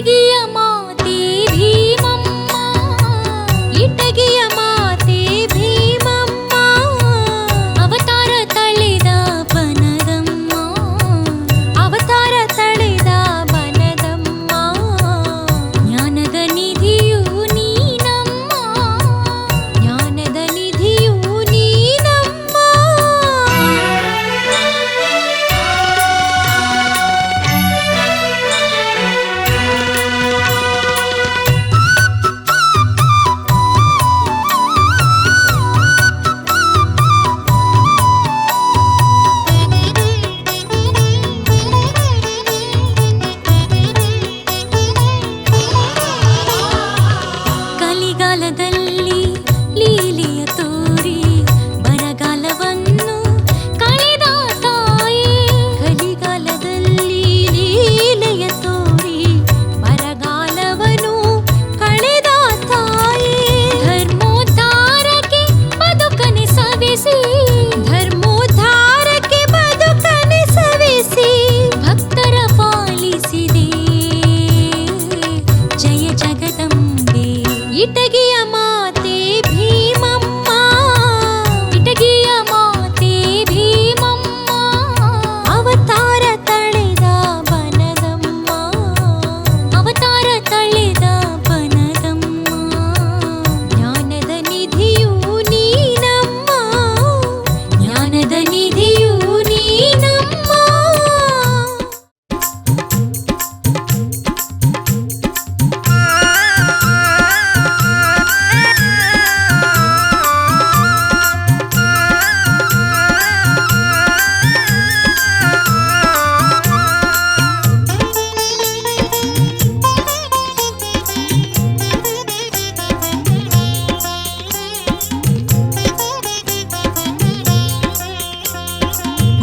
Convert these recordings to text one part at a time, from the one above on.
ಇಟಗಿಯ ಮಾತೆ ಭೀಮಮ್ಮ, ಇಟಗಿಯ ಮಾತೆ ಭೀಮಮ್ಮ, ಅವತಾರ ತಳೆದ ಬನದಮ್ಮ, ಅವತಾರ ತಳೆದ ಬನದಮ್ಮ, ಜ್ಞಾನದ ನಿಧಿಯು ನೀನಮ್ಮ, ಜ್ಞಾನದ ನಿಧಿಯು ನೀನಮ್ಮ. ಕಲಿಗಾಲದಲ್ಲಿ ಲೀಲೆಯ ತೋರಿ ಬರಗಾಲವನ್ನು ಕಳೆದ ತಾಯಿ, ಕಲಿಗಾಲದಲ್ಲಿ ಲೀಲೆಯ ತೋರಿ ಬರಗಾಲವನ್ನು ಕಳೆದ ತಾಯಿ, ಧರ್ಮೋದ್ಧಾರಕ್ಕೆ ಬದುಕನೆ ಸವೆಸಿ, ಧರ್ಮೋದ್ಧಾರಕ್ಕೆ ಬದುಕನೆ ಸವೆಸಿ ಭಕ್ತರ ಪಾಲಿಸಿದೆ. ಜಯ ಜಗದಂಬೆ ಇಟಗಿಯ ಮಾತೆ ಭೀಮಮ್ಮ, ಇಟಗಿಯ ಮಾತೆ ಭೀಮಮ್ಮ, ಅವತಾರ ತಳೆದ ಬನದಮ್ಮ, ಅವತಾರ ತಳೆದ ಬನದಮ್ಮ, ಜ್ಞಾನದ ನಿಧಿಯು ನೀನಮ್ಮ, ಜ್ಞಾನದ ನಿಧಿಯು ನೀನಮ್ಮ.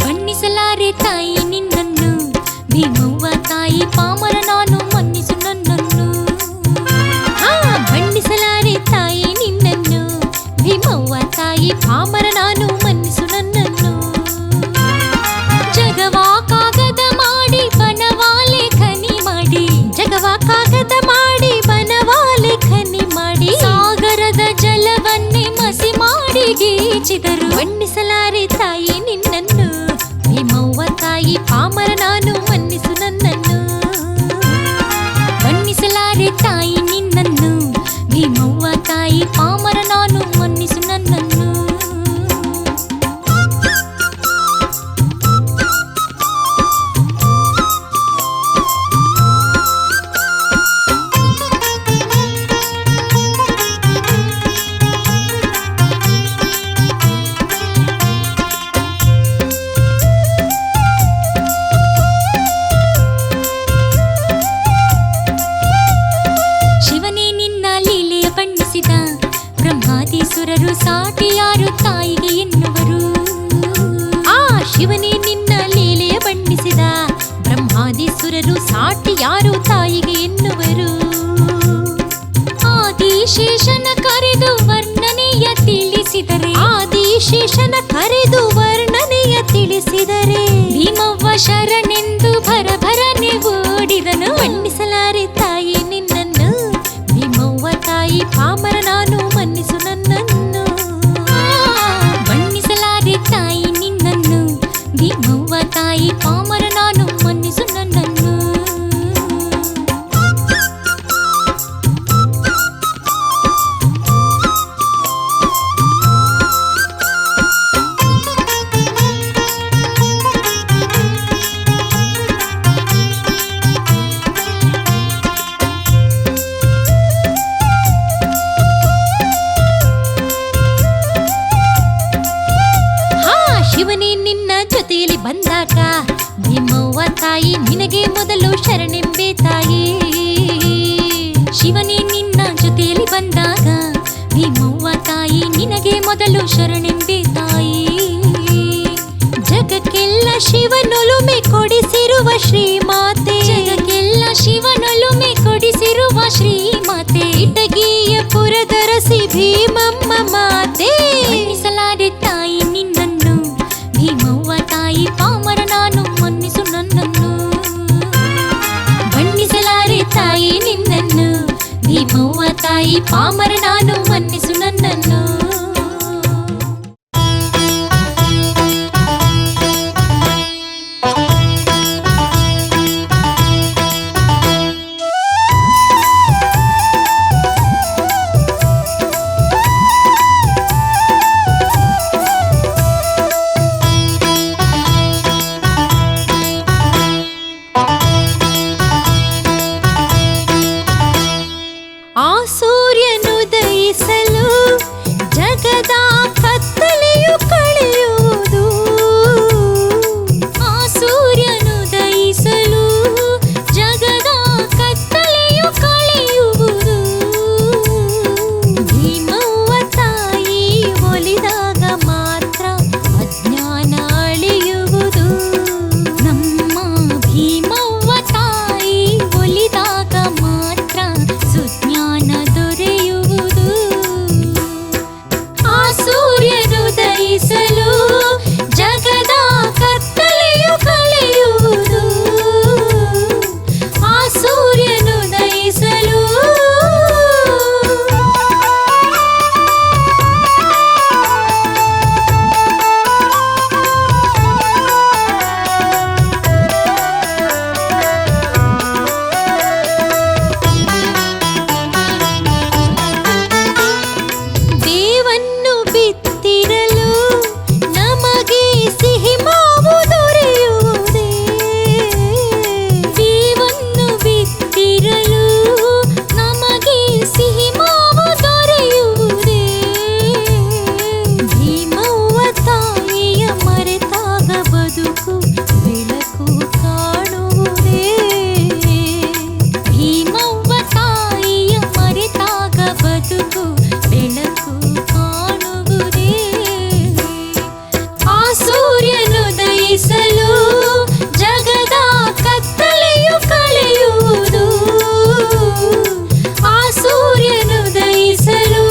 ಬಣ್ಣಿಸಲಾರೆ ತಾಯಿ ನಿನ್ನನ್ನು, ಭೀಮವ್ವ ತಾಯಿ ಪಾಮರ ನಾನು ಮನ್ನಿಸು ನನ್ನನ್ನು. ಬಣ್ಣಿಸಲಾರೆ ತಾಯಿ ನಿನ್ನನ್ನು, ಭೀಮವ್ವ ತಾಯಿ ಪಾಮರ ನಾನು ಮನ್ನಿಸು ನನ್ನನ್ನು. ಜಗವಾ ಕಾಗದ ಮಾಡಿ ಬನವಾಲೆ ಖನಿ ಮಾಡಿ, ಜಗವಾ ಕಾಗದ ಮಾಡಿ ಬನವಾಲೆ ಖನಿ ಮಾಡಿ, ಸಾಗರದ ಜಲವನ್ನೇ ಮಸಿ ಮಾಡಿ ಗೀಚಿದರು. ಬಣ್ಣಿಸಲಾರೆ ತಾಯಿ ನಿನ್ನನ್ನು, ಭೀಮವ್ವ ತಾಯಿ ಪಾಮರ ನಾನು ಮನ್ನಿಸು ನನ್ನನ್ನು. ಬಣ್ಣಿಸಲಾರೆ ತಾಯಿ ನಿನ್ನನ್ನು, ಭೀಮವ್ವ ತಾಯಿ ಪಾಮರ ನಾನು ಮನ್ನಿಸು ನನ್ನನ್ನು. ಶಿವನೇ ನಿನ್ನ ಲೀಲೆಯ ಬಣ್ಣಿಸಿದ ಬ್ರಹ್ಮಾದಿಸುರರು ಸಾಟಿ ಯಾರು ತಾಯಿಗೆ ಎನ್ನುವರು. ಶಿವನೇ ನಿನ್ನ ಲೀಲೆಯ ಬಣ್ಣಿಸಿದ ಬ್ರಹ್ಮಾದಿಸುರರು ಸಾಟಿ ಯಾರು ತಾಯಿಗೆ ಎನ್ನುವರು. ಆದಿಶೇಷನ ಕರೆದು ವರ್ಣನೆಯ ತಿಳಿಸಿದರೆ, ಆದಿಶೇಷನ ಕರೆದು ವರ್ಣನೆಯ ತಿಳಿಸಿದರೆ, ಭೀಮವ್ವ ಶರಣೆಂದು ಭರಭರನೆ ಓಡಿದನು. ಬಣ್ಣಿಸಲಾರೆ ತಾಯಿ ನಿನ್ನನ್ನು, ಭೀಮವ್ವ ತಾಯಿ ಪಾಮರ ನಾನು ಮನ್ನಿಸು ನನ್ನನ್ನು. ಬಣ್ಣಿಸಲಾರೆ ತಾಯಿ ನಿನ್ನನ್ನು, ಭೀಮವ್ವ ತಾಯಿ ಪಾಮರ ನಾನು ಮನ್ನಿಸು ನನ್ನನ್ನು. ಶಿವನೇ ನಿನ್ನ ಜೊತೆಯಲ್ಲಿ ಬಂದಾಗ, ಭೀಮವ್ವ ತಾಯಿ ನಿನಗೆ ಮೊದಲು ಶರಣೆಂಬೆ ತಾಯಿ. ಶಿವನೇ ನಿನ್ನ ಜೊತೆಯಲ್ಲಿ ಬಂದಾಗ, ಭೀಮವ್ವ ತಾಯಿ ನಿನಗೆ ಮೊದಲು ಶರಣೆಂಬೆ ತಾಯಿ. ಜಗಕ್ಕೆಲ್ಲ ಶಿವನೊಲುಮೆ ಕೊಡಿಸಿರುವ ಶ್ರೀಮಾತೆ, ಜಗಕ್ಕೆಲ್ಲ ಶಿವನೊಲುಮೆ ಕೊಡಿಸಿರುವ ಶ್ರೀಮಾತೆ, ಇಟಗಿಯ ಪುರದರಸಿ ಭೀಮಮ್ಮ ಮಾತೆ. ಬಣ್ಣಿಸಲಾರೆ ತಾಯಿ ನಿನ್ನನ್ನು, ಭೀಮವ್ವ ತಾಯಿ ಪಾಮರ ನಾನು ಮನ್ನಿಸು ನನ್ನನ್ನು. ಬಣ್ಣಿಸಲಾರೆ ತಾಯಿ ಭೀಮವ್ವ ತಾಯಿ ಪಾಮರ ನಾನು ಮನ್ನಿಸು ನನ್ನನ್ನು. ಆ ಸೂರ್ಯನುದಯಿಸಲು ಜಗದ ಕತ್ತಲೆಯು ಕಳೆಯುವುದು. ಆ ಸೂರ್ಯನುದಯಿಸಲು ಜಗದ ಕತ್ತಲೆಯು ಕಳೆಯುವುದು. ಭೀಮವ್ವ ತಾಯಿ ಒಲಿದಾಗ ಮಾತ್ರ ಅಜ್ಞಾನ ಅಳಿಯುವುದು. ನಮ್ಮ ಭೀಮವ್ವ ತಾಯಿ ಒಲಿದಾಗ ಮಾತ್ರ ಸುಜ್ಞಾನ ದೊರೆಯುವುದು. ಆ ಸೂರ್ಯನುದಯಿಸಲು ಜಗದ ಕತ್ತಲೆಯು ಕಳೆಯುವುದು. ಆ ಸೂರ್ಯನುದಯಿಸಲು ಬೇವನ್ನು ಬಿತ್ತಿರಲು ನಮಗೆ ಸಿಹಿ ಮಾವು ದೊರೆಯುವುದೇ. ಬೇವನ್ನು ಬಿತ್ತಿರಲು ನಮಗೆ ಸಿಹಿ ಮಾವು ದೊರೆಯುವುದೇ. ಭೀಮವ್ವ ತಾಯಿಯ ಮರೆತಾಗ ಬದುಕು ಬೆಳಕು ಕಾಣುವುದೇ. ಭೀಮವ್ವ ತಾಯಿಯ ಮರೆತಾಗ ಬದುಕು ಬೆಳಕು ಕಾಣುವುದೇ. ಆ ಸೂರ್ಯನುದಯಿಸಲು ಜಗದ ಕತ್ತಲೆಯು ಕಳೆಯುವುದು. ಆ ಸೂರ್ಯನುದಯಿಸಲು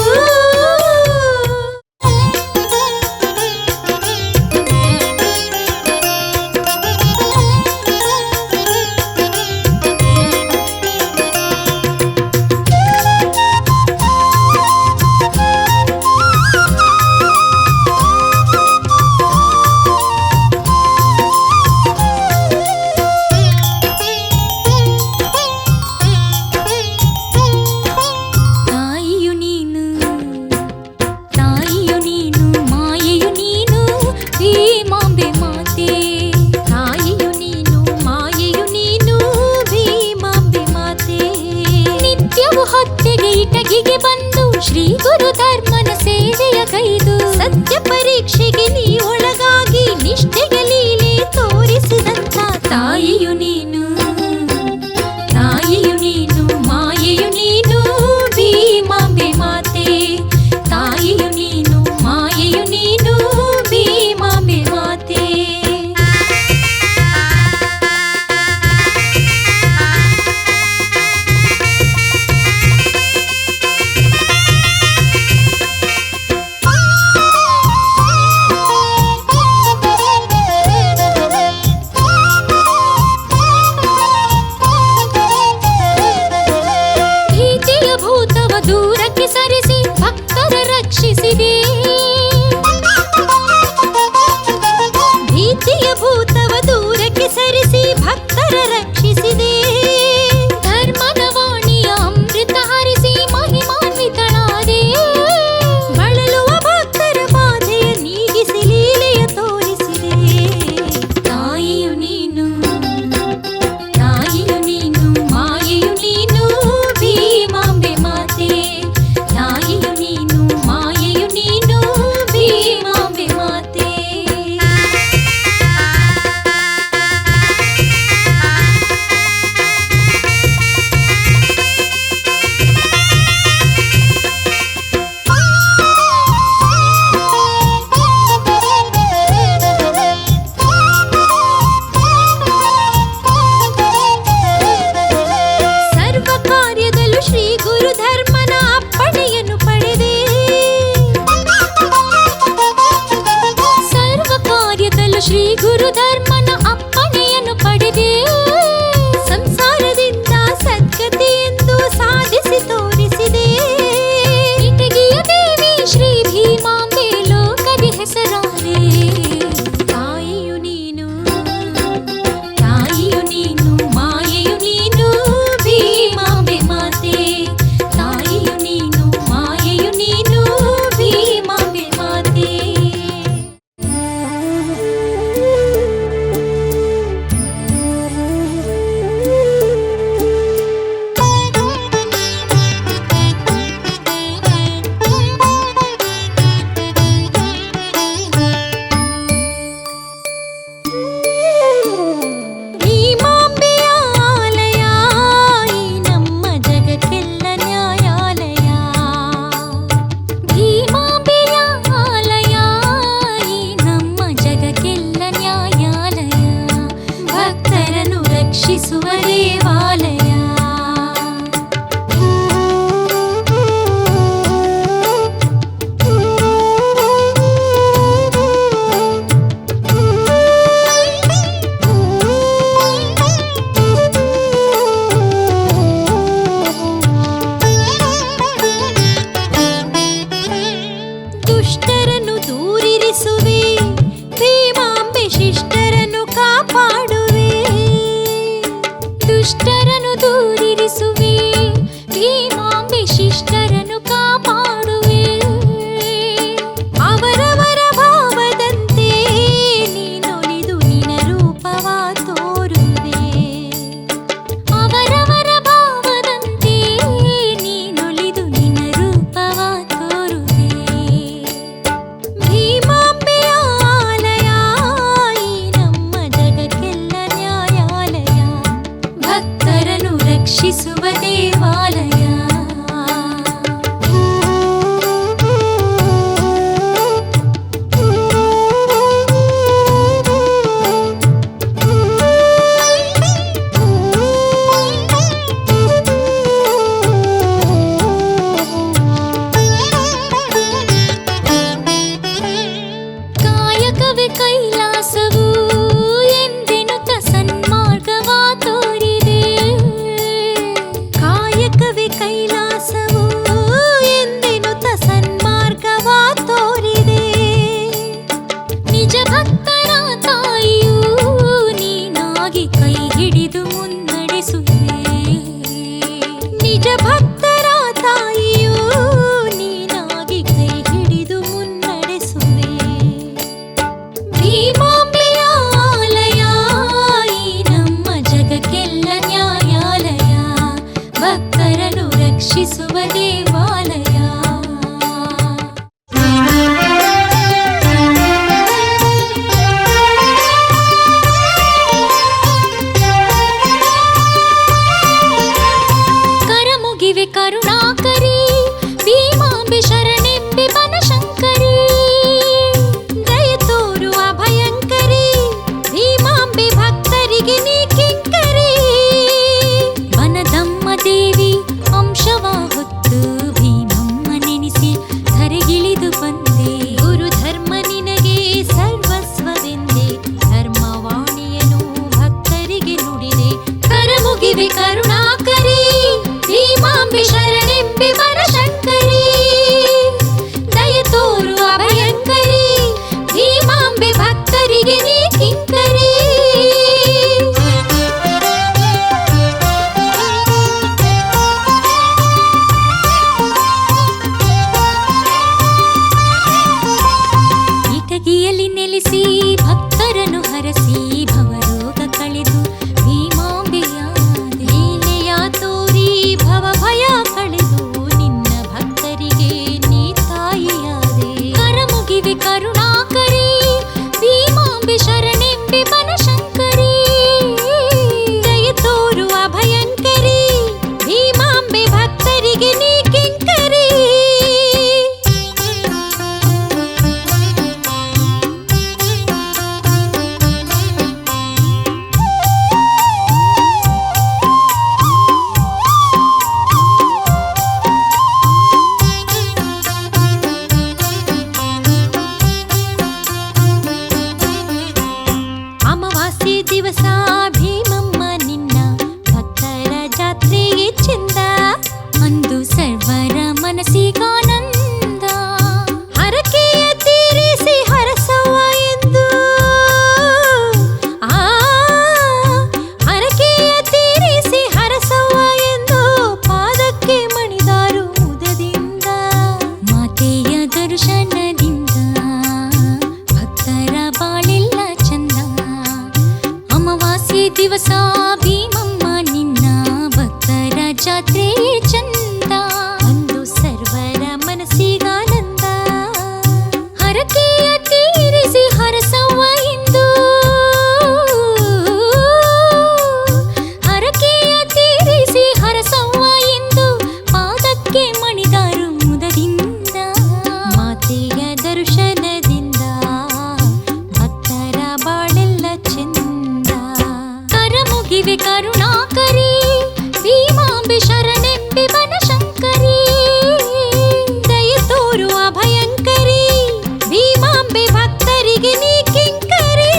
ತಾಯಿಯು ನೀನು, ತಾಯಿಯು ನೀನು, ಮಾಯೆಯು ನೀನು, ಭೀಮಾಂಬೆ ಮಾತೆ. ತಾಯಿಯು ನೀನು, ಮಾಯೆಯು ನೀನು, ಭೀಮಾಂಬೆ ಮಾತೆ. ನಿತ್ಯವು ಹೊತ್ತೆಗೆ ಇಟಗಿಗೆ ಬಂದು ಶ್ರೀ ಗುರು ಧರ್ಮನ ಸೇವೆಯ ಕೈದು ಸತ್ಯ ಪರೀಕ್ಷೆಗೆ ನೀ ಒಳಗಾಗಿ ನಿಷ್ಠೆಗೆ ಲೀಲೆ ತೋರಿಸಿದಂತ ತಾಯಿಯು ನೀನು, ತಾಯಿಯು ನೀನು, ಮಾಯೆಯು ನೀನು, ಭೀಮಾಂಬೆ ಮಾತೆ. ತಾಯಿಯು ನೀನು, ಮಾಯೆಯು ನೀನು, ಭೀಮಾಂಬೆ ಮಾತೆ. ನಿಜ ಭಕ್ತರ ತಾಯಿಯೂ ನೀನಾಗಿ ಕೈ ಹಿಡಿದು ಮುನ್ನಡೆಸುವೆ. ಭೀಮಾಂಬೆಯ ಆಲಯ ಈ ನಮ್ಮ ಜಗಕ್ಕೆಲ್ಲ ನ್ಯಾಯಾಲಯ, ಭಕ್ತರನ್ನು ರಕ್ಷಿಸುವ ದೇವಾಲಯ. ಕರಮುಗಿವೆ ಕರುಣಾಕರಿ ಭೀಮಾಂಬೆ ಶರಣೆಂಬೆ ಬನಶಂಕರಿ, ದಯೆ ತೋರುವ ಭಯಂಕರಿ ಭೀಮಾಂಬೆ ಭಕ್ತರಿಗೆ ನೀ ಕಿಂಕರಿ. ವನದಮ್ಮ ದೇವಿ ಅಂಶವ ಹೊತ್ತು ಭೀಮಮ್ಮ ನೆನೆಸಿ ಧರೆಗಿಳಿದು ಬಂದೆ. ಗುರು ಧರ್ಮ ನಿನಗೆ ಸರ್ವಸ್ವವೆಂದೆ, ಧರ್ಮವಾಣಿಯನು ಭಕ್ತರಿಗೆ ನುಡಿದೆ. ಕರಮುಗಿವೆ ಕರುಣಾಕರಿ ಭೀಮಾಂಬೆ ಶರಣೆಂಬೆ ಬನಶಂಕರಿ, ದಯೆ ತೋರುವ ಭಯಂಕರಿ ಭೀಮಾಂಬೆ ಭಕ್ತರಿಗೆ ನೀ ಕಿಂಕರಿ. ಇಟಗಿಯಲ್ಲಿ ನೆಲೆಸಿ ಭಕ್ತರನ್ನು ಹರಸಿ ಭವರೋಗ ಕಳೆದು ಭೀಮಾಂಬೆಯಾದೆ. ಲೀಲೆಯ ತೋರಿ ಭವ ಭಯ ಕಳೆದು ನಿನ್ನ ಭಕ್ತರಿಗೆ ನೀ ತಾಯಿಯಾದೆ. ಕರಮುಗಿವೆ ಕರುಣಾಕರಿ ಭೀಮಾಂಬೆ ಶರಣೆಂಬೆ ಬನಶಂಕರಿ, ದಯೆ ತೋರುವ ಭಯಂಕರಿ ಭೀಮಾಂಬೆ ಭಕ್ತರಿಗೆ ನೀ ಕಿಂಕರಿ. ಅಮಾವಾಸ್ಯೆ ದಿವಸ ಭೀಮಮ್ಮ ನಿನ್ನ ಭಕ್ತರ ಜಾತ್ರೆಗೆ ಚೆಂದ, ಅಂದು ಸರ್ವರ ಮನಸ್ಸಿಗಾನಂದ. ಹರಕೆಯ ತೀರಿಸಿ ಹರಸವ್ವ ಎಂದು, ಹರಕೆಯ ತೀರಿಸಿ ಹರಸವ್ವ ಎಂದು ಪಾದಕ್ಕೆ ಮಣಿದಾರು ಮುದದಿಂದ. ಮಾತೆಯ ದರ್ಶನದಿಂದ ಭಕ್ತರ ಬಾಳೆಲ್ಲ ಚಂದ. ಅಮಾವಾಸ್ಯೆ ದಿವಸ ಭೀಮಮ್ಮ ನಿನ್ನ ಭಕ್ತರ ಜಾತ್ರೆ ಚಂದ, ಅಂದು ಸರ್ವರ ಮನಸ್ಸಿಗಾನಂದ. ಹರಕೆಯ ತೀರಿಸಿ ಹರಸವ್ವ ಎಂದು, ಹರಕೆಯ ತೀರಿಸಿ ಹರಸವ್ವ ಎಂದು ಪಾದಕ್ಕೆ ಮಣಿದಾರು ಮುದದಿಂದ. ಮಾತೆಯ ದರ್ಶನದಿಂದ ಭಕ್ತರ ಬಾಳೆಲ್ಲ ಚೆಂದ. ಕರಮುಗಿವೆ ಕರುಣಾಕರಿ ಭೀಮಾಂಬೆ ಶರಣೆಂಬೆ ಬನಶಂಕರಿ, ದಯೆ ತೋರುವ ಭಯಂಕರಿ ಭೀಮಾಂಬೆ ಭಕ್ತರಿಗೆ ನೀ ಕಿಂಕರಿ.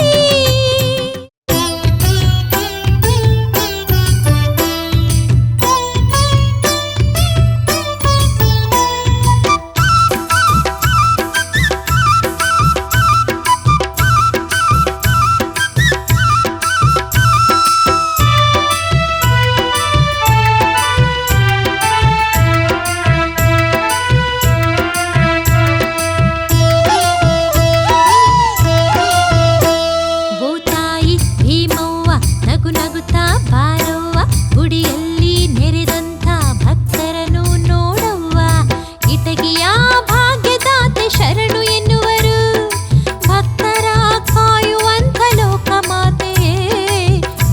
ಓ ತಾಯಿ ಭೀಮವ್ವ ನಗು ನಗುತ್ತಾ ಬಾರವ್ವ, ಗುಡಿಯಲ್ಲಿ ನೆರೆದಂಥ ಭಕ್ತರನ್ನು ನೋಡವ್ವ. ಇಟಗಿಯ ಭಾಗ್ಯದಾತೆ ಶರಣು ಎನ್ನುವರು, ಭಕ್ತರ ಕಾಯುವಂಥ ಲೋಕ ಮಾತೆಯೇ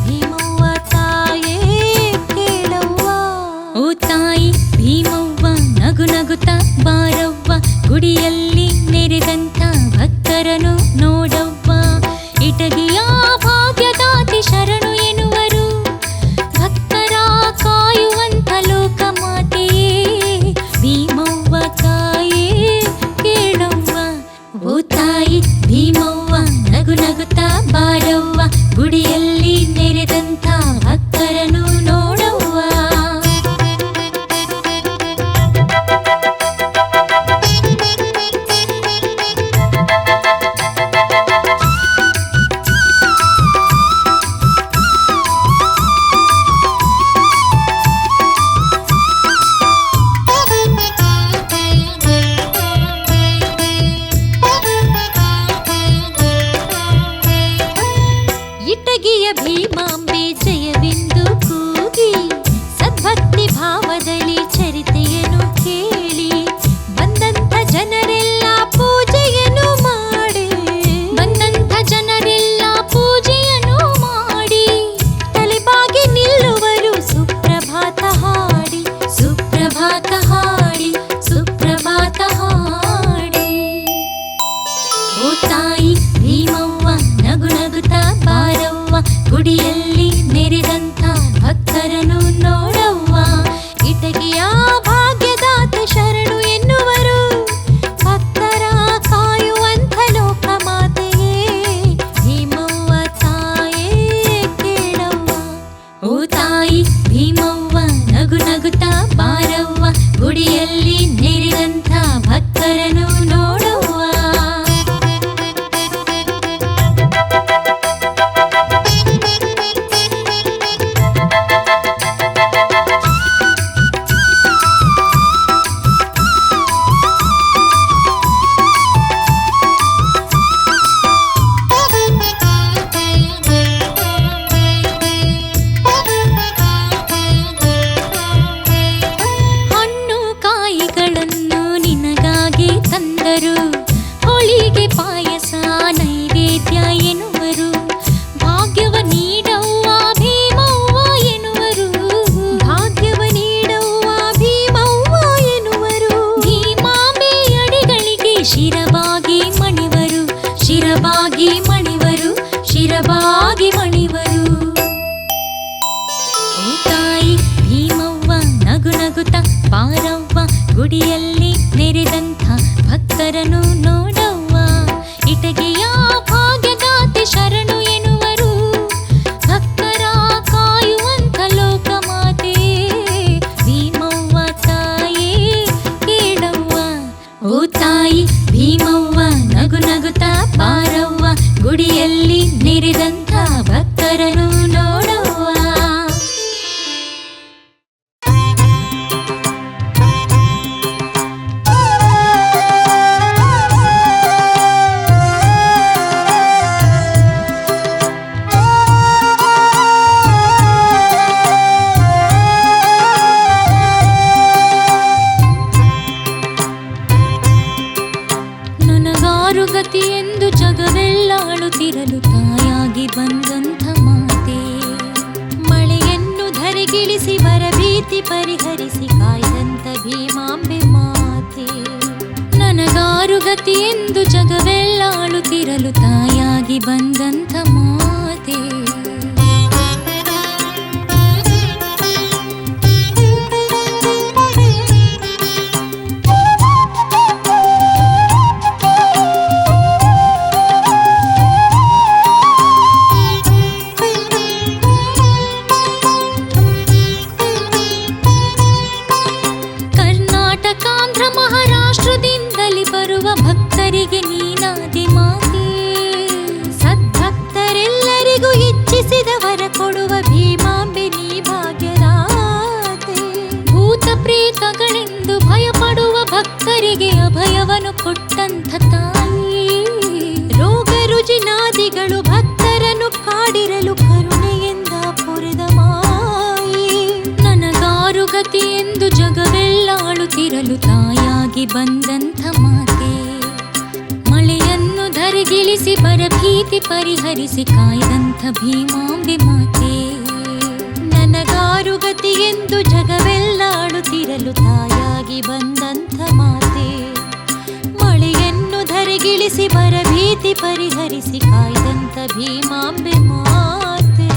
ಭೀಮವ್ವ ತಾಯೇ ಕೇಳವ್ವ. ಓ ತಾಯಿ ಭೀಮವ್ವ ನಗು ನಗುತ್ತಾ ಬಾರವ್ವ, ಗುಡಿಯಲ್ಲಿ ನೆರೆದಂಥ ಭಕ್ತರನ್ನು ನೋಡವ್ವ. ಇಟಗಿಯ ಭಾಗ್ಯದಾತಿ ಶರಣು ಎನ್ನುವರು, ಭಕ್ತರ ಕಾಯುವಂಥ ಲೋಕ ಮಾತೆಯೇ ಭೀಮವ್ವ ತಾಯೇ ಕೇಳವ್ವ. ಓ ತಾಯಿ ಭೀಮವ್ವ ನಗು ನಗುತ್ತಾ ಬಾರವ್ವ, ಗುಡಿಯಲ್ಲಿ ನೆರೆದಂಥ ಭಕ್ತರನ್ನು ನೋಡವ್ವ. ಬಾರವ್ವ ಗುಡಿಯಲ್ಲಿ ನೆರೆದಂಥ ಭಕ್ತರನ್ನು ನೋಡವ್ವ. ಹಣ್ಣು ಕಾಯಿಗಳನ್ನು ನಿನಗಾಗಿ ತಂದರು, ಹೋಳಿಗೆ ಪಾಯಸ ನೈವೇದ್ಯ ಎನ್ನುವರು. ಭಾಗ್ಯವ ನೀಡವ್ವ ಭೀಮವ್ವ ಎನ್ನುವರು, ಭಾಗ್ಯವ ನೀಡವ್ವ ಭೀಮವ್ವ ಎನ್ನುವರು. ಭೀಮಾಂಬೆ ಅಡಿಗಳಿಗೆ ಶಿರಬಾಗಿ ಮಣಿವರು, ಶಿರಬಾಗಿ ಮಣಿವರು, ಶಿರಬಾಗಿ ಮಣಿವರು. ಓ ತಾಯಿ ಭೀಮವ್ವ ನಗು ನಗುತ್ತ ಬಾರವ್ವ ಗುಡಿಯಲ್ಲಿ ನೆರೆದಂಥ ಭಕ್ತರನ್ನು ನೋಡವ್ವ. ಇಟಗಿಯ ಭಾಗ್ಯದಾತೆ ಶರಣು ಎನ್ನುವರು, ಭಕ್ತರ ಕಾಯುವಂಥ ಲೋಕಮಾತೆ ಭೀಮವ್ವ ತಾಯೇ ಕೇಳವ್ವ. ಓ ತಾಯಿ ಭೀಮವ್ವ ನಗು ನಗುತ್ತ ಬಾರವ್ವ ಗುಡಿಯಲ್ಲಿ ನೆರೆದಂಥ ಭಕ್ತರನ್ನು ನೋಡವ್ವ. ನನಗಾರು ಗತಿ ಎಂದು ಜಗವೆಲ್ಲ ಅಳುತ್ತಿರಲು ತಾಯಾಗಿ ಬಂದಂಥ ಮಾತೆ, ಮಳೆಯನ್ನು ಧರೆಗಿಳಿಸಿ ಬರಭೀತಿ ಪರಿಹರಿಸಿ ಕಾಯ್ದಂಥ ಭೀಮಾಂಬೆ ಮಾತೆ. ನನಗಾರು ಗತಿ ಎಂದು ಜಗವೆಲ್ಲ ಅಳುತ್ತಿರಲು ತಾಯಾಗಿ ಬಂದಂಥ ಮಾತೆ. ಕರ್ನಾಟಕಾಂಧ್ರ ಮಹಾರಾಷ್ಟ್ರದಿಂದಲೇ ಬರುವ ಭಕ್ತರಿಗೆ ನೀನಾದೆ ಮಾತೆ, ಸದ್ಭಕ್ತರೆಲ್ಲರಿಗೂ ಇಚ್ಛಿಸಿದವರ ಕೊಡುವ ಭೀಮಾಂಬೆ ನೀ ಭಾಗ್ಯದಾತೆ. ಭೂತ ಪ್ರೇತಗಳೆಂದು ಭಯಪಡುವ ಭಕ್ತರಿಗೆ ಅಭಯವನ್ನು ಕೊಟ್ಟಂಥ ತಾಯಿ, ರೋಗ ರುಜಿನಾದಿಗಳು ಭಕ್ತರನ್ನು ಕಾಡಿರಲು ಕರುಣೆಯಿಂದ ಪೊರೆದ ಮಾಯಿ. ನನಗಾರು ಗತಿ ಎಂದು ಜಗವೆಲ್ಲ ಅಳುತ್ತಿರಲು ತಾಯಾಗಿ ಬಂದಂಥ ಮಾತೆ, ಮಳೆಯನ್ನು ಧರೆಗಿಳಿಸಿ ಬರಭೀತಿ ಪರಿಹರಿಸಿ ಕಾಯ್ದಂಥ ಭೀಮಾಂಬೆ ಮಾತೆ. ನನಗಾರು ಗತಿ ಎಂದು ಜಗವೆಲ್ಲ ಅಳುತ್ತಿರಲು ತಾಯಾಗಿ ಬಂದಂಥ ಮಾತೆ, ಮಳೆಯನ್ನು ಧರೆಗಿಳಿಸಿ ಬರಭೀತಿ ಪರಿಹರಿಸಿ ಕಾಯ್ದಂಥ ಭೀಮಾಂಬೆ ಮಾತೆ.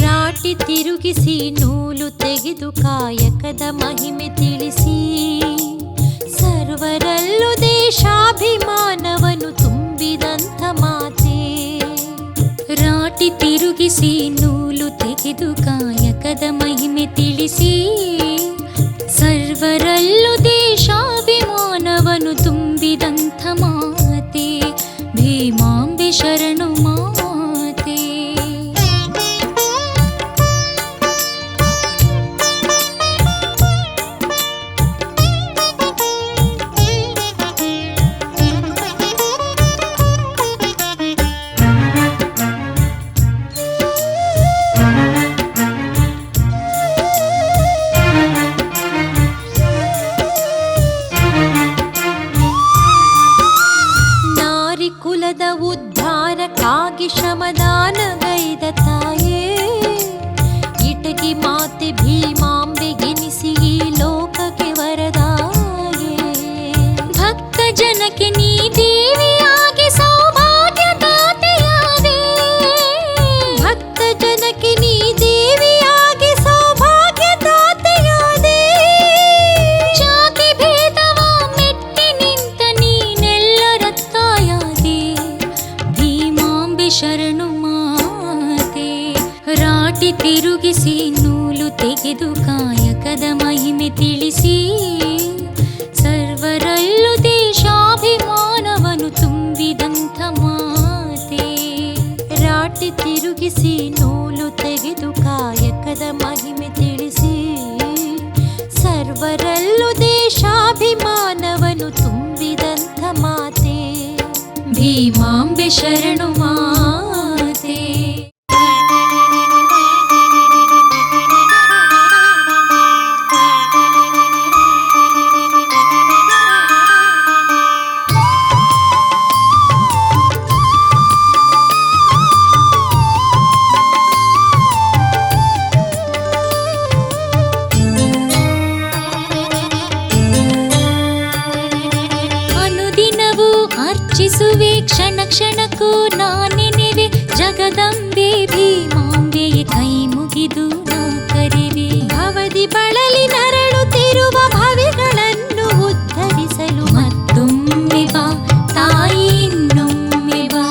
ರಾಟಿ ತಿರುಗಿಸಿ ನೂಲು ತೆಗೆದು ಕಾಯಕದ ಮಹಿಮೆ ತಿಳಿಸಿ, ಸರ್ವರಲ್ಲೂ ದೇಶಾಭಿಮಾನವನ್ನು ತುಂಬಿದಂಥ ಮಾತೆ. ರಾಟಿ ತಿರುಗಿಸಿ ನೂಲು ತೆಗೆದು ಕಾಯಕದ ಮಹಿಮೆ ತಿಳಿಸಿ, ಸರ್ವರಲ್ಲೂ ದೇಶಾಭಿಮಾನವನ್ನು ತುಂಬಿದಂಥ ಮಾತೆ ಭೀಮಾಂಬೆ ಶರಣು ಮಾತೆ. ಕುಲದ ಉದ್ಧಾರಕ್ಕಾಗಿ ಶ್ರಮದಾನಗೈದ ತಾಯೇ, ಇಟಗಿ ಮಾತೆ ಭೀಮಾಂಬೆಗೆನಿಸಿ ಈ ಲೋಕಕ್ಕೆ ವರದಾಯೇ. ಭಕ್ತ ಜನಕ್ಕೆ ನೀ ದೇವಿಯಾಗಿ ಸೌಭಾಗ್ಯದಾತೆಯಾದೆ. ಭಕ್ತ ಜನಕ್ಕೆ ನೀ ದೇವಿಯಾಗಿ ಸೌಭಾಗ್ಯದಾತೆಯಾದೆ. ಜಾತಿ ಭೇದವ ಮೆಟ್ಟಿ ನಿಂತ ನೀನೆಲ್ಲರ ತಾಯಾದೆ. ಭೀಮಾಂಬೆ ಶರಣು ಮಾತೆ. ರಾಟಿ ತಿರುಗಿಸಿ ನೂಲು ತೆಗೆದು ಕಾಯಕದ ಮಹಿಮೆ ತಿಳಿಸಿ ಸರ್ವರಲ್ಲೂ ದೇಶಾಭಿಮಾನವನ್ನು ತುಂಬಿದಂಥ ಮಾತೆ. ರಾಟಿ ತಿರುಗಿಸಿ ನೂಲು ತೆಗೆದು ಕಾಯಕದ ಮಹಿಮೆ ತಿಳಿಸಿ ಸರ್ವರಲ್ಲೂ ದೇಶಾಭಿಮಾನವನ್ನು ತುಂಬಿದಂಥ ಮಾತೆ. ಭೀಮಾಂಬೆ ಶರಣು ಮಾತೆ. ಅನುದಿನವೂ ಅರ್ಚಿಸುವೆ, ಕ್ಷಣ ಕ್ಷಣಕ್ಕೂ ನಾನೆನೆವೆ. ಜಗದಂಬೆ ಭೀಮಾಂಬೆಯ ಕೈ ಮುಗಿದು ನಾ ಕರೆವೆ. ಭವದಿ ಬಳಲಿ ನರಳುತ್ತಿರುವ ಭವಿಗಳನ್ನು ಉದ್ಧರಿಸಲು ಮತ್ತೊಮ್ಮೆ ಬಾ ತಾಯಿ, ಇನ್ನೊಮ್ಮೆ ಬಾ.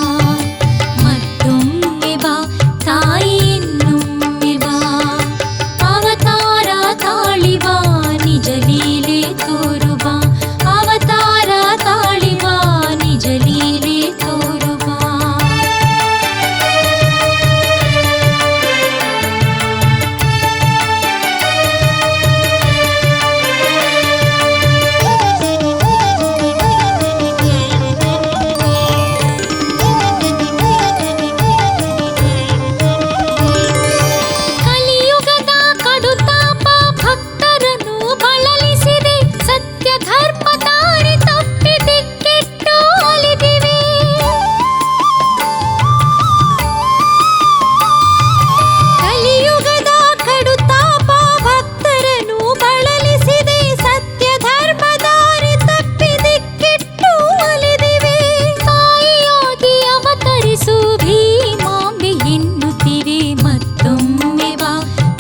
ಮತ್ತೊಮ್ಮೆ ಬಾ ತಾಯಿ, ಇನ್ನೊಮ್ಮೆ ಬಾ. ಅವತಾರ ತಾಳಿ ಬಾ, ನಿಜ ಲೀಲೆ ತೋರು ಬಾ. ಅವತಾರ ತಾಳಿ ಬಾ, ನಿಜ ಲೀಲೆ ತೋರು ಬಾ. ಕಲಿಯುಗದ ಕಡುತಾಪ ಭಕ್ತರನ್ನು ಬಳಲಿಸಿದೆ. ಸತ್ಯ ಧರ್ಮ ದಾರಿ ತಪ್ಪಿ ದಿಕ್ಕೆಟ್ಟು ಅಲಿದಿವೆ. ಕಲಿಯುಗದ ಕಡುತಾಪ ಭಕ್ತರನ್ನು ಬಳಲಿಸಿದೆ. ಸತ್ಯ ಧರ್ಮ ದಾರಿ ತಪ್ಪಿ ದಿಕ್ಕೆಟ್ಟು ಅಲಿದಿವೆ. ತಾಯಿಯಾಗಿ ಅವತರಿಸು ಭೀಮಾಂಬೆ ಎನ್ನುತ್ತಿವೆ. ಮತ್ತೊಮ್ಮೆ ಬಾ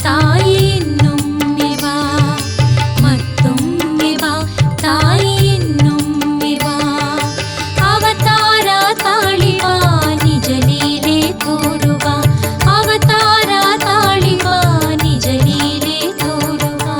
ತಾಯಿ, ಇನ್ನೊಮ್ಮೆ ಬಾ. ಮತ್ತೊಮ್ಮೆ ಬಾ ತಾಯಿ, ಇನ್ನೊಮ್ಮೆ ಬಾ. ಅವತಾರ ತಾಳಿ ಬಾ, ನಿಜ ಲೀಲೆ ತೋರು ಬಾ. ಅವತಾರ ತಾಳಿ ಬಾ, ನಿಜ ಲೀಲೆ ತೋರು ಬಾ.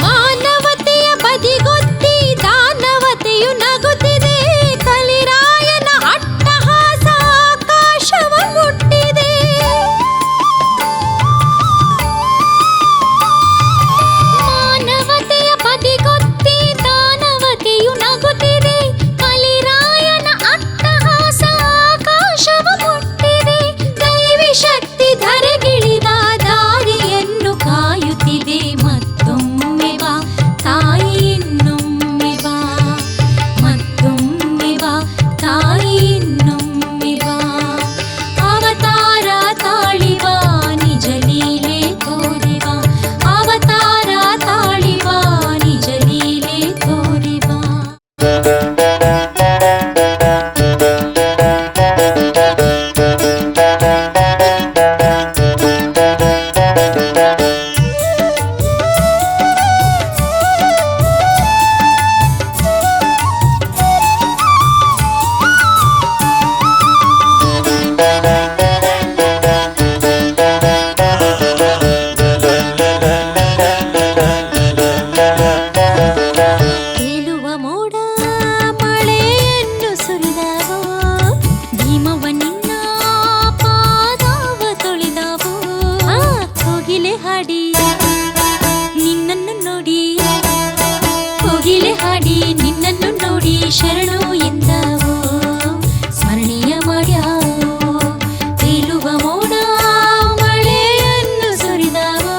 ಮಾನವತೆಯ ಬದಿಗೊತ್ತಿ ದಾನವತೆಯು ನಗುತ್ತಿದೆ. ಕಲಿರಾಯನ ಅಟ್ಟಹಾಸ ಆಕಾಶವ ಮುಟ್ಟಿದೆ. ಮಾನವತೆಯ ಬದಿಗೊತ್ತಿ ದಾನವತೆಯು ನಗುತ್ತಿದೆ. ಕಲಿರಾಯನ ಅಟ್ಟಹಾಸ ಆಕಾಶವ ಮುಟ್ಟಿದೆ. ದೈವಿ ಶಕ್ತಿ ಧರೆಗಿಳಿದ ದಾರಿಯನ್ನು ಕಾಯುತ್ತಿದೆ. ಮತ್ತೊಮ್ಮೆ ಬಾ ತಾಯಿ, ಇನ್ನೊಮ್ಮೆ ಬಾ. ಮತ್ತೊಮ್ಮೆ ಬಾ ತಾಯಿ, ಇನ್ನೊಮ್ಮೆ ಬಾ. ಅವತಾರ ತಾಳಿ ಬಾ, ನಿಜ ಲೀಲೆ ತೋರಿ ಬಾ. ಅವತಾರ ತಾಳಿ ಬಾ, ನಿಜ ಲೀಲೆ ತೋರಿ ಬಾ. ತೇಲುವ ಮೋಡ ಮಳೆಯನ್ನು ಸುರಿದವೋ. ಭೀಮವ್ವ ನಿನ್ನ ಪಾದವ ತೊಳೆದವೋ. ಕೋಗಿಲೆ ಹಾಡಿ ನಿನ್ನನ್ನು ನೋಡಿ, ಕೋಗಿಲೆ ಹಾಡಿ ನಿನ್ನನ್ನು ನೋಡಿ ಶರಣು ಎಂದವೋ. ಸ್ಮರಣೀಯ ಮಾಡ್ಯಾವೋ. ತೇಲುವ ಮೋಡ ಮಳೆಯನ್ನು ಸುರಿದವೋ.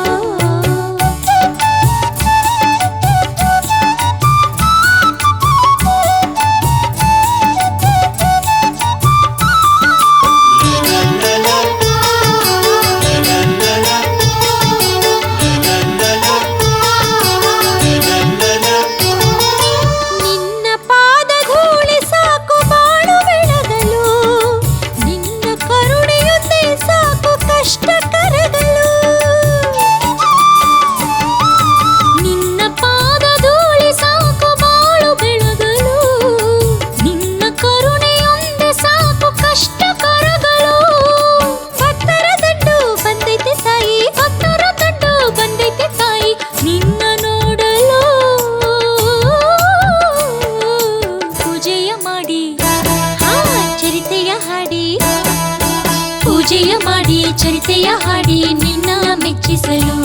ಮಳೆಯ ಹಾಡಿ ನಿನ್ನ ಮೆಚ್ಚಿಸಲು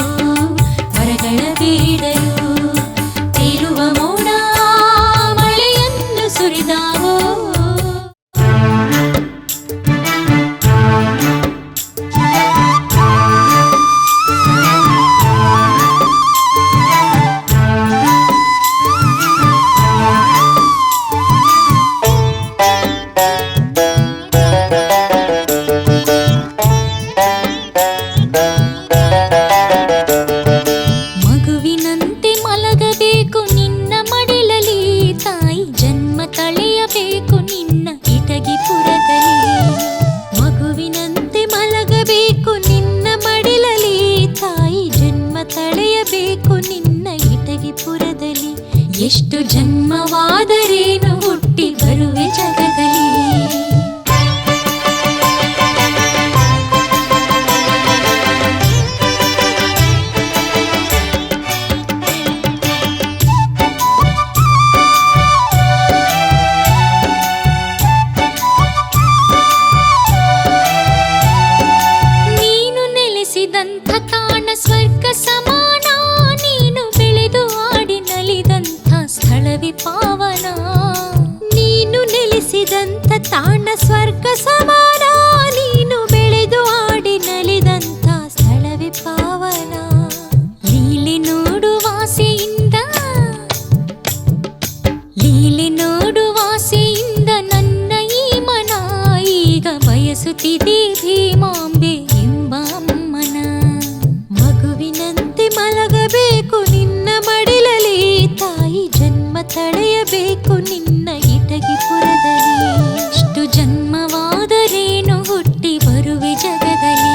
ವರಗಳ ಬೇಡಲು ತೇಲುವ ಮೋಡ ಮಳೆಯನ್ನು ಸುರಿದಾವೋ. ಮಗುವಿನಂತೆ ಮಲಗಬೇಕು ನಿನ್ನ ಮಡಿಲಲಿ ತಾಯಿ ಜನ್ಮ ತಳೆಯಬೇಕು ನಿನ್ನ ಇಟಗಿಪುರದಲ್ಲಿ. ಮಗುವಿನಂತೆ ಮಲಗಬೇಕು ನಿನ್ನ ಮಡಿಲಲಿ ತಾಯಿ ಜನ್ಮ ತಳೆಯಬೇಕು ನಿನ್ನ ಇಟಗಿಪುರದಲ್ಲಿ. ಎಷ್ಟು ಜನ್ಮವಾದರೇನು ಹುಟ್ಟಿ ಬರುವೆ ಜಗದಲ್ಲಿ. ನೀನು ನೆಲೆಸಿದಂಥ ತಾಣ ಸ್ವರ್ಗ ಸಮಾನ, ನೀನು ಬೆಳೆದು ಆಡಿ ನಲಿದಂಥ ಸ್ಥಳವೇ ಪಾವನ. ನೀನು ನೆಲೆಸಿದಂಥ ತಾಣ ಸ್ವರ್ಗ ಸಮಾನ, ನೀನು ಬೆಳೆದು ಆಡಿ ನಲಿದಂಥ ಸ್ಥಳವೇ ಪಾವನ. ಲೀಲೆ ನೋಡುವಾಸೆಯಿಂದ ಲೀಲೆ ನೋಡುವಾಸೆಯಿಂದ ನನ್ನ ಈ ಮನ ಈಗ ಬಯಸುತ್ತಿದೆ ಭೀಮಾಂಬೆ ಎಂಬ ಅಮ್ಮನ. ಮಗುವಿನಂತೆ ಮಲಗಬೇಕು ನಿನ್ನ ಮಡಿಲಲಿ ತಾಯಿ ಜನ್ಮ ತಳೆಯಬೇಕು ನಿನ್ನ ಇಟಗಿಪುರದಲ್ಲಿ. ಎಷ್ಟು ಜನ್ಮವಾದರೇನು ಹುಟ್ಟಿ ಬರುವೆ ಜಗದಲ್ಲಿ.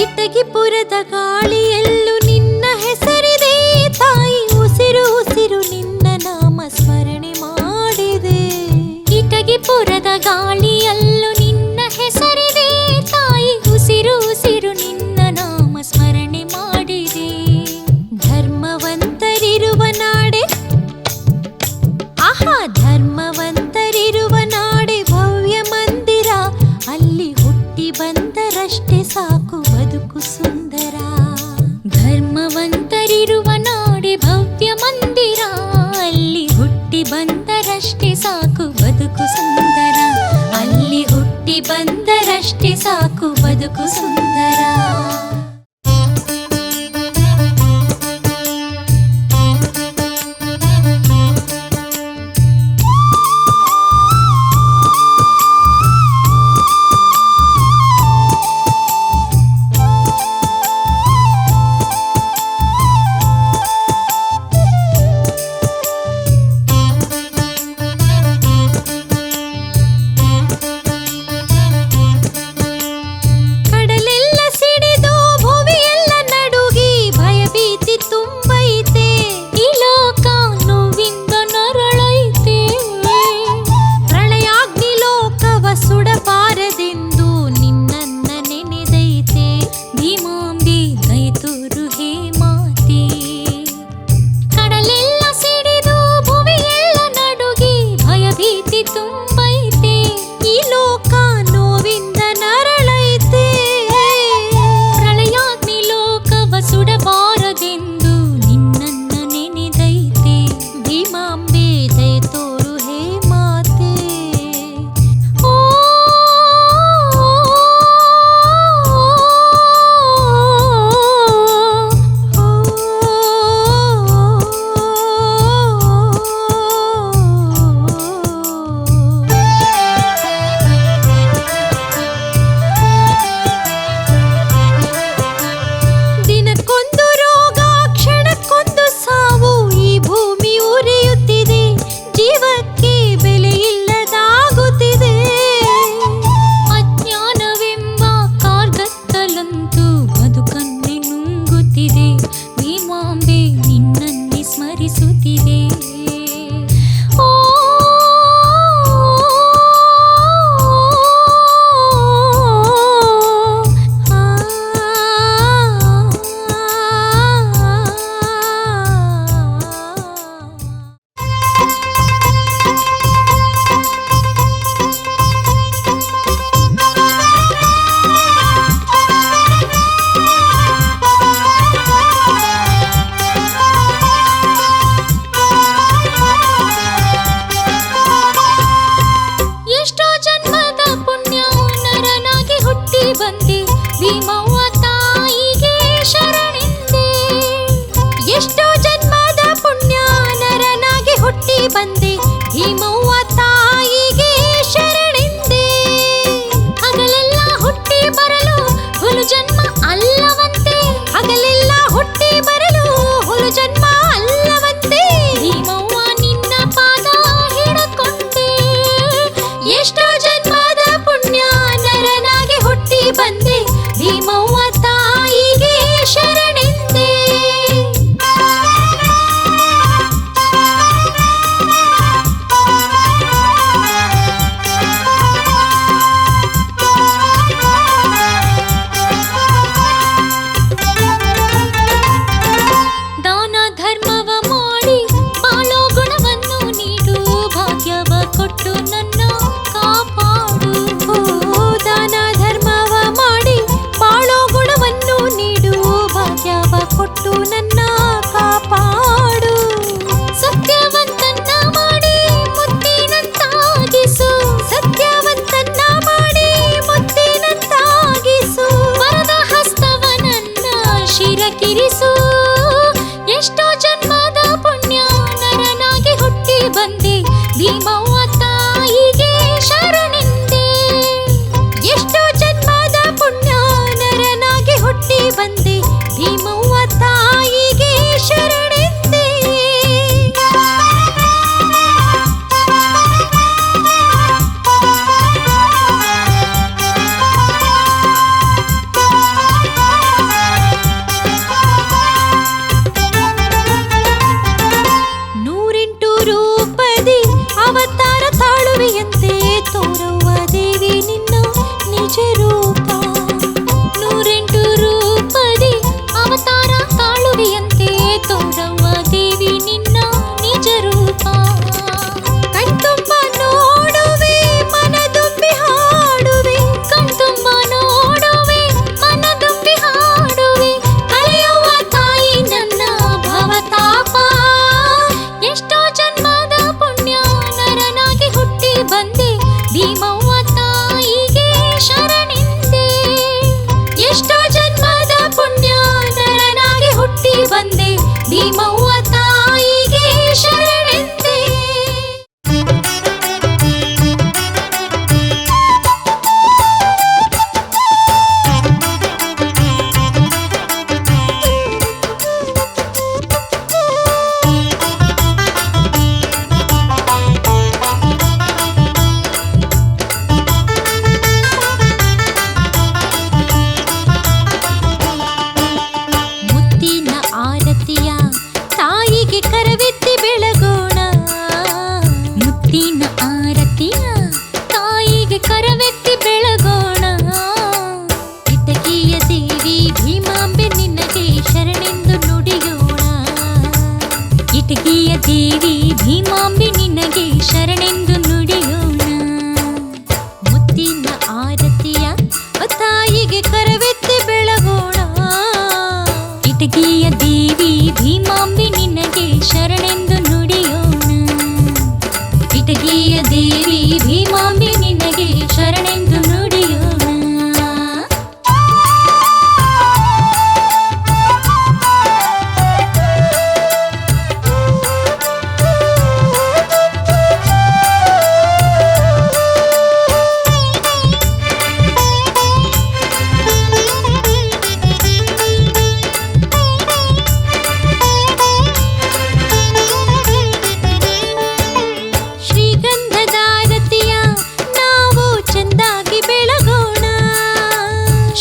ಇಟಗಿಪುರದ ಗಾಳಿಯಲ್ಲೂ ನಿನ್ನ ಹೆಸರಿದೆ ತಾಯಿ, ಉಸಿರು ಉಸಿರು ನಿನ್ನ ನಾಮ ಸ್ಮರಣೆ ಮಾಡಿದೆ. ಇಟಗಿಪುರದ ಗಾಳಿಯಲ್ಲೂ ನಿನ್ನ ಹೆಸರಿದೆ ತಾಯಿ, ಉಸಿರು ಉಸಿರು ನಿನ್ನ ನಾಮ ಸ್ಮರಣೆ ಮಾಡಿದೆ. ಧರ್ಮವಂತರಿರುವ ನಾಡೆ, ಆಹಾ ಧರ್ಮವಂತರಿರುವ ನಾಡೆ ಭವ್ಯ ಮಂದಿರ, ಅಲ್ಲಿ ಹುಟ್ಟಿ ಬಂದರಷ್ಟೇ ಸಾಕು ಬದುಕು ಸುಂದರ. ಧರ್ಮವಂತರಿರುವ ನಾಡೆ ಭವ್ಯ ಮಂದಿರ, ಅಲ್ಲಿ ಹುಟ್ಟಿ ಬಂದರಷ್ಟೇ ಸಾಕು ಬದುಕು ಸುಂದರ. ಅಲ್ಲಿ ಹುಟ್ಟಿ ಬಂದರಷ್ಟೇ ಸಾಕು ಬದುಕು ಸುಂದರ. ಕಡಲೆಲ್ಲ ಸಿಡಿದು ಭುವಿಯೆಲ್ಲ ನಡುಗಿ ಭಯಭೀತಿ ತುಂಬೈತೆ. ಈ ಲೋಕ ನೋವಿಂದ ನರಳೈತೆ. ಪ್ರಳಯಾಗ್ನಿ ಲೋಕವ ಸುಡಬಾರದೆಂದು ನಿನ್ನನ್ನ ನೆನೆದೈತೆ. ಭೀಮಾಂಬೆ ದಯತೋರು ಹೇ ಮಾತೆ. ಕಡಲೆಲ್ಲ ಸಿಡಿದು ಭುವಿಯೆಲ್ಲ ನಡುಗಿ ಭಯಭೀತಿ ತುಂಬೈತೆ. ಈ ಲೋಕ ನೋವಿಂದ ನರಳೈತೆ. ಪ್ರಳಯಾಗ್ನಿ ಲೋಕವ ಸುಡಬಾರದೆಂದು ನಿನ್ನನ್ನ ನೆನೆದೈತೆ. ಭೀಮಾಂಬೆ ದಯ ತೋರು ಹೇ ಮಾತೆ. ಓ ದಿನಕ್ಕೊಂದು ರೋಗ ಕ್ಷಣಕ್ಕೊಂದು ಸಾವು, ಈ ಭೂಮಿ ಉರಿಯುತ್ತಿದೆ, ಜೀವಕ್ಕೆ ಬೆಲೆ ಇಲ್ಲದಾಗುತ್ತಿದೆ. ಅಜ್ಞಾನವೆಂಬ ಕಾರ್ಗತ್ತಲಂತೂ ಬದುಕನ್ನೇ ನುಂಗುತ್ತಿದೆ. ಭೀಮಾಂಬೆ ನಿನ್ನನ್ನೇ ಸ್ಮರಿಸುತ್ತಿದೆ. ಓ ತೀರಿಸು. ಎಷ್ಟೋ ಜನ್ಮದ ಪುಣ್ಯ ನರನಾಗಿ ಹುಟ್ಟಿ ಬಂದೆ, ಭೀಮವ್ವ ತಾಯಿಗೆ ಶರಣೆಂದೆ. ಎಷ್ಟೋ ಜನ್ಮದ ಪುಣ್ಯ ನರನಾಗಿ ಹುಟ್ಟಿ ಬಂದೆ, ಭೀಮವ್ವ ತಾಯಿಗೆ ಶರಣೆಂದೆ. ಅವತಾರ ತಾಳುವೆಯಂತೆ ತೋರವ್ವ ದೇವಿ ನಿನ್ನ ನಿಜ ರೂಪ. 108 ರೂಪದಿ ಅವತಾರ ತಾಳುವೆಯಂತೆ ತೋರವ್ವ ದೇವಿ ನಿನ್ನ ನಿಜ ರೂಪ. ಕಣ್ತುಂಬ ನೋಡುವೆ ಮನದುಂಬಿ ಹಾಡುವೆ, ಕಣ್ತುಂಬ ನೋಡುವೆ ಮನದುಂಬಿ ಹಾಡುವೆ, ಕಳೆಯವ್ವ ತಾಯಿ ನನ್ನ ಭವತಾಪ. ಎಷ್ಟೋ ಜನ್ಮದ ಪುಣ್ಯ ನರನಾಗಿ ಹುಟ್ಟಿ ಬಂದೆ, ಭೀಮವ್ವ ತಾಯಿಗೆ ಶರಣೆಂದೆ. ಎಷ್ಟೋ ಜನ್ಮದ ಪುಣ್ಯ ನರನಾಗಿ ಹುಟ್ಟಿ ಬಂದೆ, ಭೀಮವ್ವ ತಾಯಿಗೆ ಶರಣೆಂದೆ. ಮುತ್ತಿನ ಆರತಿಯ ತಾಯಿಗೆ ಕರವೆತ್ತಿ ಬೆಳಗೋಣ, ಮುತ್ತಿನ ಆರತಿಯ ತಾಯಿಗೆ ಕರವೆತ್ತಿ ಬೆಳಗೋಣ. ಕಿಟಕಿಯ ದೇವಿ ಭೀಮಾಂಬೆ ನಿನಗೆ ಶರಣೆಂದು ನುಡಿಯೋಣ, ಕಿಟಕಿಯ ದೇವಿ ಭೀಮಾಂಬೆ ನಿನಗೆ ಶರಣೆಂದು ನುಡಿಯೋಣ. ಮುತ್ತಿನ ಆರತಿಯ ತಾಯಿಗೆ ಕರವೆತ್ತಿ ಬೆಳಗೋಣ, ಕಿಟಕಿಯ ದೇವಿ ಭೀಮಾಂಬೆ ನಿನಗೆ ಶರಣೆಂದು ನುಡಿಯೋಣ, ಕಿಟಕಿಯ ದೇವಿ ಭೀಮಾಂಬೆ ನಿನಗೆ ಶರಣೆಂದು ನುಡಿಯೋಣ. ಶ್ರೀಗಂಧದಾರತಿಯ ನಾವು ಚೆಂದಾಗಿ ಬೆಳಗೋಣ,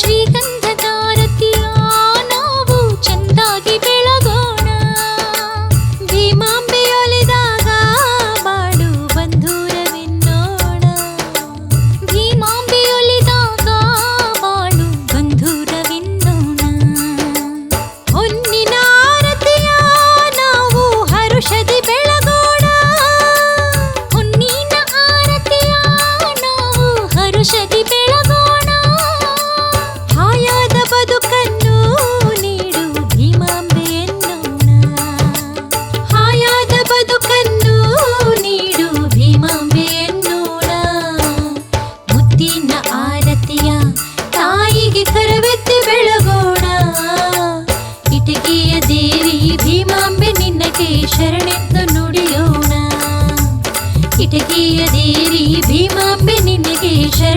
ಶ್ರೀಗಂಧದಾರತಿಯ ನಾವು ಚೆಂದಾಗಿ ಬೆಳಗೋಣ. ಭೀಮಾಂಬೆಯೊಲಿದಾಗ ಬಾಳು ಬಂಧೂರವೆನ್ನೋಣ, ಭೀಮಾಂಬೆಯೊಲಿದಾಗ ಬಾಳು ಬಂಧೂರವೆನ್ನೋಣ. ಹೊನ್ನಿನ ಆರತಿಯ ನಾವು ಹರುಷದಿ ಬೆಳಗೋಣ, ಹೊನ್ನಿನ ಆರತಿಯ ನಾವು ಹರುಷದಿ ಬೆಳಗೋಣ. ಹಾಯಾದ ಬದುಕನ್ನು ನೀಡು ಭೀಮಾಂಬೆ ಎನ್ನೋಣ, ಹಾಯಾದ ಬದುಕನ್ನು ನೀಡು ಭೀಮಾಂಬೆ ಎನ್ನೋಣ. ಮುತ್ತಿನ ಆರತಿಯ ತಾಯಿಗೆ ಕರವೆತ್ತಿ ಬೆಳಗೋಣ, ಕಿಟಕಿಯ ದೇವಿ ಭೀಮಾಂಬೆ ನಿನಗೆ ಶರಣೆಂದು ನುಡಿಯೋಣ, ಕಿಟಕಿಯ ದೇವಿ ಭೀಮಾಂಬೆ ನಿನಗೆ ಶರಣೆಂದು